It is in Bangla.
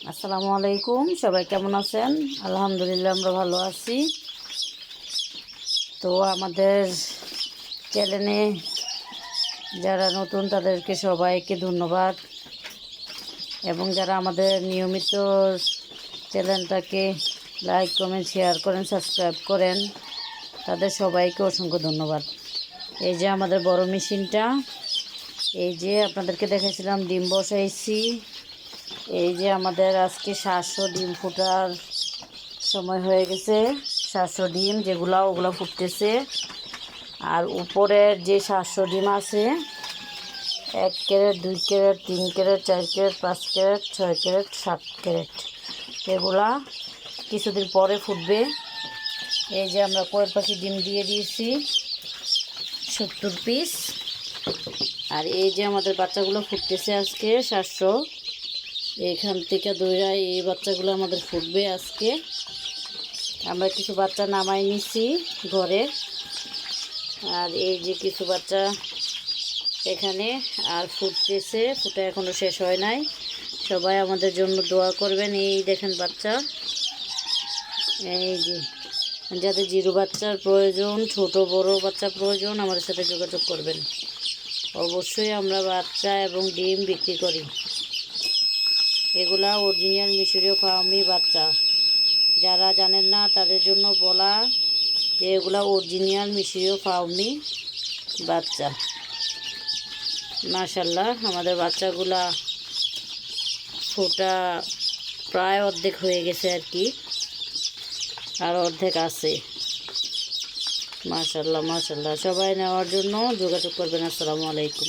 আসসালামু আলাইকুম, সবাই কেমন আছেন? আলহামদুলিল্লাহ আমরা ভালো আছি। তো আমাদের চ্যানেলে যারা নতুন তাদেরকে সবাইকে ধন্যবাদ, এবং যারা আমাদের নিয়মিত চ্যানেলটাকে লাইক কমেন্ট শেয়ার করেন, সাবস্ক্রাইব করেন, তাদের সবাইকে অসংখ্য ধন্যবাদ। এই যে আমাদের বড় মেশিনটা, এই যে আপনাদেরকে দেখাইছিলাম ডিম বসাইছি। এই যে আমাদের আজকে 700 ডিম ফোটার সময় হয়ে গেছে। 700 ডিম ওগুলো ফুটতেছে। আর উপরের যে 700 ডিম আছে, 1 crate, 2 crate, 3 crate, 4 crate, 5 crate, 6 crate, 7 crate, এগুলা কিছুদিন পরে ফুটবে। এই যে আমরা কয়েক পাখি ডিম দিয়ে দিয়েছি 70 পিস। আর এই যে আমাদের বাচ্চাগুলো ফুটতেছে আজকে 700। এইখান থেকে দইরা এই বাচ্চাগুলো আমাদের ফুটবে আজকে। আমরা কিছু বাচ্চা নামাই নিছি ঘরে, আর এই যে কিছু বাচ্চা এখানে আর ফুটতেছে, ফুটে এখনও শেষ হয় নাই। সবাই আমাদের জন্য দোয়া করবেন। এই দেখেন বাচ্চা, এই যে যাদের জিরো বাচ্চার প্রয়োজন, ছোট বড় বাচ্চা প্রয়োজন, আমাদের সাথে যোগাযোগ করবেন। অবশ্যই আমরা বাচ্চা এবং ডিম বিক্রি করি। এগুলা অরিজিনাল মিশরীয় ফার্মি বাচ্চা। যারা জানেন না তাদের জন্য বলা যে এগুলা অরিজিনাল মিশরীয় ফার্মি বাচ্চা। মাশাআল্লাহ, আমাদের বাচ্চাগুলা ফোটা প্রায় অর্ধেক হয়ে গেছে আর কি, আর অর্ধেক আছে। মাশাআল্লাহ মাশাআল্লাহ, সবাই নেওয়ার জন্য যোগাযোগ করবেন। আসসালামু আলাইকুম।